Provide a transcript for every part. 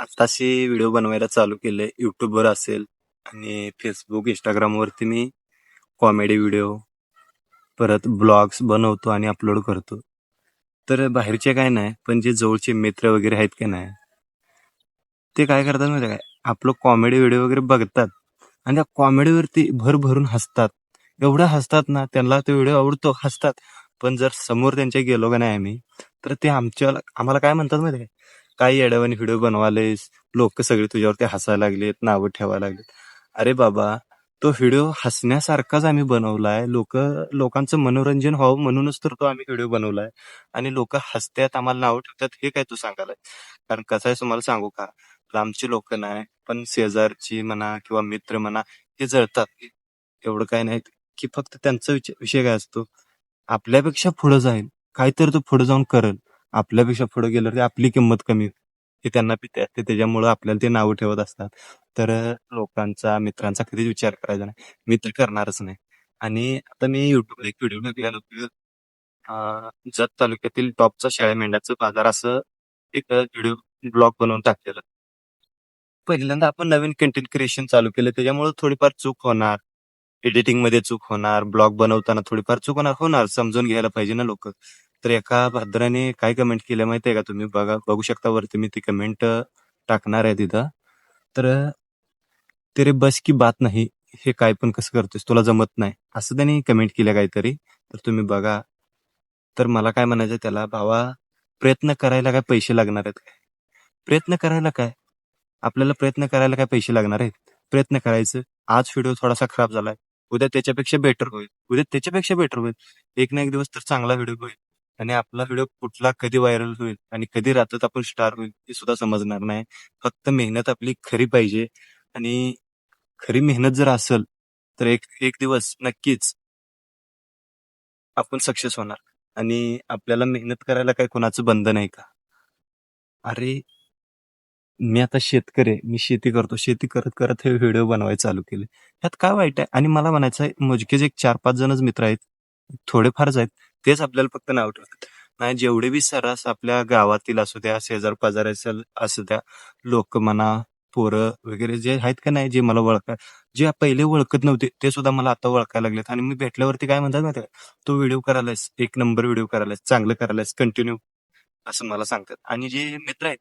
आत्ताशी video बनवायला चालू केलंय. YouTubeवर असेल आणि Facebook, Instagramवरती मी कॉमेडी व्हिडिओ, परत ब्लॉग्स बनवतो आणि अपलोड करतो. तर बाहेरचे काय नाही, पण जे जवळचे मित्र वगैरे आहेत की नाही, ते काय करतात माहिती आहे काय? आपलं कॉमेडी व्हिडिओ वगैरे बघतात आणि त्या कॉमेडीवरती भर भरून हसतात. एवढं हसतात ना, त्यांना तो व्हिडिओ आवडतो, हसतात. पण जर समोर त्यांच्या गेलो का नाही आम्ही, तर ते आम्हाला काय म्हणतात माहिती आहे काय? काय येड्यावानी व्हिडिओ बनवालेस, लोक सगळे तुझ्यावरती हसायला लागलेत, नावं ठेवायला लागलेत. अरे बाबा, तो व्हिडिओ हसण्यासारखाच आम्ही बनवलाय. लोकांचं मनोरंजन व्हावं म्हणूनच तर तो आम्ही व्हिडिओ बनवलाय. आणि लोक हसतात, आम्हाला नावं ठेवतात, हे काय तू सांगायला? कारण कसं आहे तुम्हाला सांगू का? लांबची लोक नाही, पण शेजारची म्हणा किंवा मित्र म्हणा, हे जळतात. एवढं काय नाही की फक्त त्यांचा विषय काय असतो, आपल्यापेक्षा पुढे जाईल, काहीतरी तो पुढे जाऊन करल. आपल्यापेक्षा पुढे गेलं तर आपली किंमत कमी होईल. हे त्यांना पिते असते, त्याच्यामुळं आपल्याला ते नावं ठेवत असतात. तर लोकांचा, मित्रांचा कधीच विचार करायचा नाही. मी तर करणारच नाही. आणि आता मी युट्यूबला एक व्हिडिओ बघितला होता. जत तालुक्यातील टॉपचा शेळ्या मेंढ्याचं बाजार असं एक व्हिडिओ ब्लॉग बनवून टाकलेलं. पहिल्यांदा आपण नवीन कंटेंट क्रिएशन चालू केलं, त्याच्यामुळे थोडीफार चूक होणार, एडिटिंग मध्ये चूक होणार, ब्लॉग बनवताना थोडीफार चूक होणार, समजून घ्यायला पाहिजे ना लोक. तर एका भद्राने काय कमेंट केलं माहितीये का? तुम्ही बघू शकता वरती, मी ती कमेंट टाकणार आहे तिथं. तर तेरे बस की बात नाही, हे काय पण कसं करतोस, तुला जमत नाही, असं त्यांनी कमेंट केलं काहीतरी. तर तुम्ही बघा. तर मला काय म्हणायचं त्याला, भावा, प्रयत्न करायला काय पैसे लागणार आहेत काय? प्रयत्न करायला काय, आपल्याला प्रयत्न करायला काय पैसे लागणार आहेत? प्रयत्न करायचं. आज व्हिडिओ थोडासा खराब झालाय, उद्या त्याच्यापेक्षा बेटर होईल, उद्या त्याच्यापेक्षा बेटर होईल. एक ना एक दिवस तर चांगला व्हिडिओ होईल. आणि आपला व्हिडिओ कुठला कधी व्हायरल होईल आणि कधी रात्रात आपण स्टार होईल हे सुद्धा समजणार नाही. फक्त मेहनत आपली खरी पाहिजे. आणि खरी मेहनत जर असेल तर एक एक दिवस नक्कीच आपण सक्सेस होणार. आणि आपल्याला मेहनत करायला काय कोणाचं बंधन आहे का? अरे, मी आता शेतकरी आहे. मी शेती करतो. शेती करत करत हे व्हिडिओ बनवायला चालू केले. ह्यात काय वाईट आहे? आणि मला म्हणायचं आहे, मोजकेच एक 4-5 जणच मित्र आहेत. थोडेफारच आहेत. तेच आपल्याला फक्त नाव ठेवतात. नाही, जेवढे बी सर्रास आपल्या गावातील असू द्या, शेजार-पाजाराचे असू द्या, लोक म्हणा, पोरं वगैरे जे आहेत का नाही, जे मला जे पहिले ओळखत नव्हते, ते सुद्धा मला आता ओळखायला लागलेत. आणि मी भेटल्यावरती काय म्हणतात माहिती आहे का? "तू व्हिडिओ करायलायस, एक नंबर व्हिडिओ करायलायस, चांगलं करायलायस, कंटिन्यू", असं मला सांगतात. आणि जे मित्र आहेत,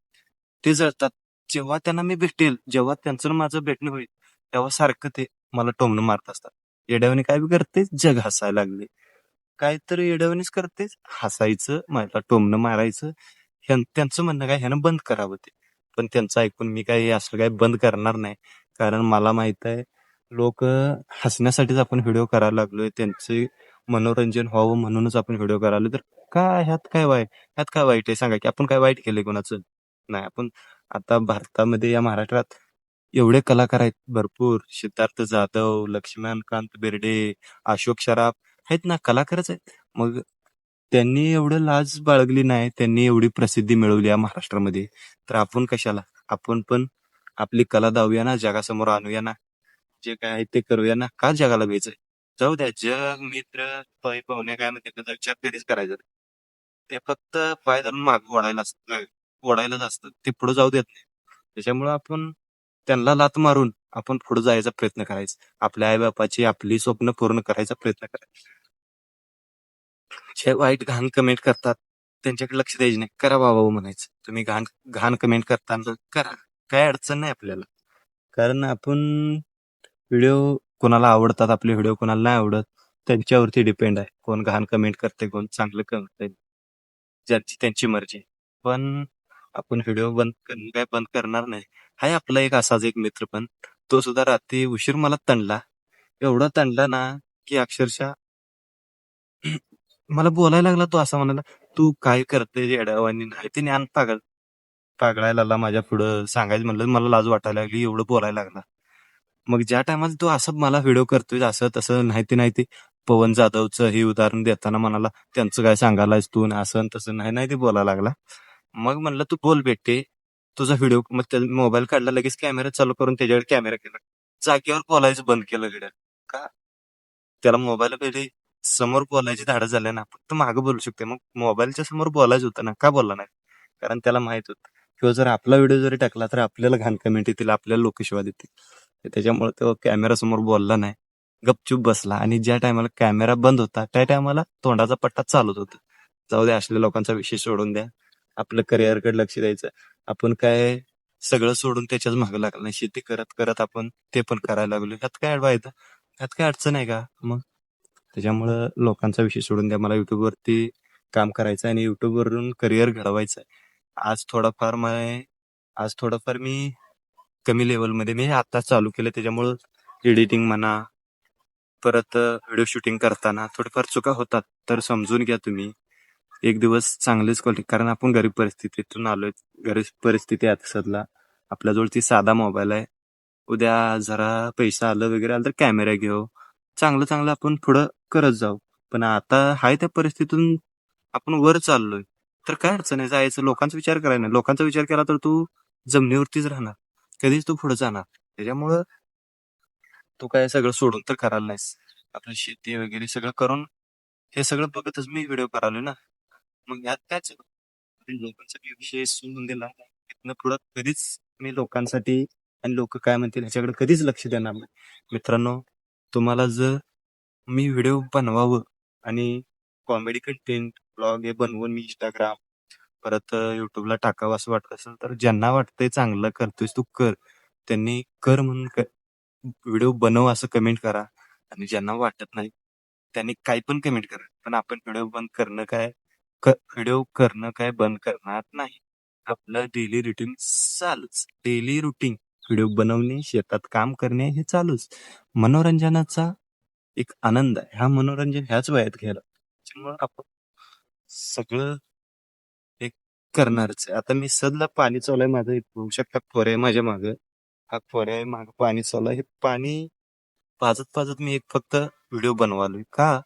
ते जळतात. जेव्हा त्यांना मी भेटेल, जेव्हा त्यांचं आणि माझं भेटणं होईल, तेव्हा सारखं ते मला टोमणं मारत असतात. येड्यावानी काय बी करतेस, जग हसायला लागले. काहीतरी येड्यावानीच करतेस, हसायचं, मला टोमणं मारायचं. त्यांचं म्हणणं काय, ह्यानं बंद करावं ते. पण त्यांचं ऐकून मी काही असं काही बंद करणार नाही. कारण मला माहित आहे, लोक हसण्यासाठीच आपण व्हिडिओ करायला लागलोय. त्यांचे मनोरंजन व्हावं म्हणूनच आपण व्हिडिओ करायला. तर काय ह्यात काय वाईट आहे सांगा, की आपण काय वाईट केलंय कोणाचं? नाही. आपण आता भारतामध्ये, या महाराष्ट्रात एवढे कलाकार आहेत भरपूर. सिद्धार्थ जाधव, लक्ष्मणकांत बेर्डे, अशोक सराफ आहेत ना, कलाकारच आहेत. मग त्यांनी एवढं लाज बाळगली नाही, त्यांनी एवढी प्रसिद्धी मिळवली या महाराष्ट्रामध्ये, तर आपण कशाला? आपण पण आपली कला दावूया ना, जगासमोर आणूया ना, जे काय आहे ते करूया ना. का जगाला भेटायचंय? जाऊ द्या, जग, मित्र, पै पाहुणे काय म्हणते त्याचा विचार कधीच करायचा नाही. ते फक्त पाय धरून मागे ओढायलाच असतं, ते पुढे जाऊ देत नाही. त्याच्यामुळं आपण त्यांना लाथ मारून आपण पुढे जायचा प्रयत्न करायचा. आपल्या आई-बापाची, आपली स्वप्न पूर्ण करायचा प्रयत्न करायचा. जे वाईट घाण कमेंट करतात, त्यांच्याकडे लक्ष द्यायचं नाही. करा बाबा हो म्हणायचं. तुम्ही घाण घाण कमेंट करताना करा. काही अडचण नाही आपल्याला. कारण आपण व्हिडिओ कोणाला आवडतात, आपले व्हिडिओ कोणाला नाही आवडत, त्यांच्यावरती डिपेंड आहे. कोण घाण कमेंट करते, कोण चांगलं करते, ज्यांची त्यांची मर्जी. पण आपण व्हिडिओ काय बंद करणार नाही. हाय आपला एक असाच एक मित्र, पण तो सुद्धा रात्री उशीर मला तणला. एवढा तणला ना, की अक्षरशः मला बोलायला लागला. तो असा म्हणाला, "तू काय करते येड्यावानी?" नाही ते ज्ञान पागळायला लागला माझ्या पुढं. सांगायचं म्हणलं मला लाज वाटायला लागली, एवढं बोलायला लागला. मग ज्या टायमाला तो असं मला व्हिडिओ करतोय, असं तसं, नाही ते पवन जाधवचं हे उदाहरण देताना म्हणाला, त्यांचं काय सांगायलायस तू, आणि असं आणि तसं, नाही ते बोलायला लागला. मग म्हणलं, तू बोल बेटे, तुझा व्हिडिओ. मग त्याचा मोबाईल काढला, लगेच कॅमेरा चालू करून त्याच्यावर कॅमेरा केला. जागेवर बोलायचं बंद केलं गड्या. का? त्याला मोबाईल पहिले समोर बोलायची धाडस झाले ना, फक्त मागं बोलू शकते. मग मोबाईलच्या समोर बोलायचं होतं ना, का बोलला नाही? कारण त्याला माहित होतं किंवा जर आपला व्हिडिओ जरी टाकला तर आपल्याला घाण कमेंट येतील, आपल्याला लोक शिवा देतील. त्याच्यामुळे तो कॅमेरा समोर बोलला नाही, गपचूप बसला. आणि ज्या टायमाला कॅमेरा बंद होता त्या टायमाला तोंडाचा पट्टा चालूच होता. जाऊ द्या, असल्या लोकांचा विषय सोडून द्या, आपलं करिअरकडे लक्ष द्यायचं. आपण काय सगळं सोडून त्याच्याच मागे लागलं नाही, शेती करत करत आपण ते पण करायला लागलो. ह्यात काय अडवायचं, ह्यात काय अडचण आहे का मग? त्याच्यामुळं लोकांचा विषय सोडून द्या. मला युट्यूबवरती काम करायचं आहे आणि युट्यूबवरून करिअर घडवायचं आहे. आज थोडंफार मी कमी लेवलमध्ये मी आता चालू केलं, त्याच्यामुळं एडिटिंग म्हणा, परत व्हिडिओ शूटिंग करताना थोडीफार चुका होतात, तर समजून घ्या तुम्ही. एक दिवस चांगलीच क्वालिटी, कारण आपण गरीब परिस्थितीतून आलोय. गरीब परिस्थिती आहे सध्या. आपल्याजवळ ती साधा मोबाईल आहे. उद्या जरा पैसा आलं वगैरे आलं तर कॅमेरा घेऊ, चांगलं चांगलं आपण पुढं करत जाऊ. पण आता हाय त्या परिस्थितीतून आपण वर चाललोय, तर काय अडचण आहे जायचं. लोकांचा विचार करायला नाही. लोकांचा विचार केला तर तू जमिनीवरतीच राहणार, कधीच तू पुढे जाणार. त्याच्यामुळं तू काय सगळं सोडून तर करायला नाहीस. आपली शेती वगैरे सगळं करून हे सगळं बघतच मी व्हिडिओ करालोय ना. मग यात कायच लोकांसाठी विषय सोडून दिला, इथनं पुढं कधीच मी लोकांसाठी आणि लोक काय म्हणतील ह्याच्याकडे कधीच लक्ष देणार नाही. मित्रांनो, तुम्हाला जर मी व्हिडिओ बनवावं आणि कॉमेडी कंटेंट ब्लॉग हे बनवून मी इंस्टाग्राम परत युट्यूबला टाकावं असं वाटत असेल, तर ज्यांना वाटतंय चांगलं करतोयस तू कर, त्यांनी कर म्हणून व्हिडिओ बनव असं कमेंट करा. आणि ज्यांना वाटत नाही त्यांनी काही पण कमेंट करा. पण आपण व्हिडिओ करणं काय बंद करणार नाही. आपलं डेली रुटीन चालूच, डेली रुटीन व्हिडिओ बनवणे, शेतात काम करणे हे चालूच. मनोरंजनाचा एक आनंद आहे, हा मनोरंजन ह्याच वयात घ्यायला. त्याच्यामुळे आपण सगळं एक करणारच आहे. आता मी सध्या पाणी चालू आहे माझं, बघू शकता खोरे माझ्या मागं, हा खोरे आहे मागं पाणी चालू आहे. हे पाणी पाजत पाजत मी एक फक्त व्हिडिओ बनवालोय का,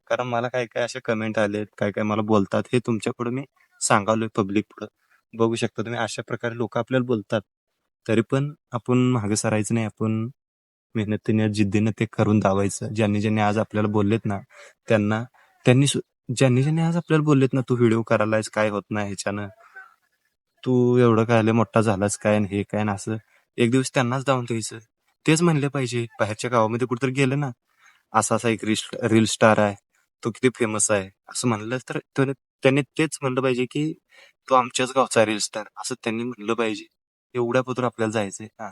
कारण मला काय काय असे कमेंट आलेत, काय काय मला बोलतात, हे तुमच्याकडे मी सांगालोय पब्लिक पुढं. बघू शकता तुम्ही, अशा प्रकारे लोक आपल्याला बोलतात, तरी पण आपण मागे सरायचं नाही. आपण मेहनतीने जिद्दीने ते करून दावायचं. ज्यांनी ज्यांनी आज आपल्याला बोललेत ना, त्यांना त्यांनी ज्यांनी ज्यांनी आज आपल्याला बोललेत ना, तू व्हिडिओ करायलायस काय होत नाही ह्याच्यानं, तू एवढं काय लय मोठा झालास काय हे काय ना, असं एक दिवस त्यांनाच जाऊन द्यायचं. तेच म्हणले पाहिजे, बाहेरच्या गावामध्ये कुठेतरी गेलं ना, असा असा एक रील स्टार आहे, तो किती फेमस आहे असं म्हणलं तर त्यांनी तेच म्हणलं पाहिजे की तो आमच्याच गावचा रील स्टार, असं त्यांनी म्हणलं पाहिजे. एवढ्या पत्र आपल्याला जायचंय. हा,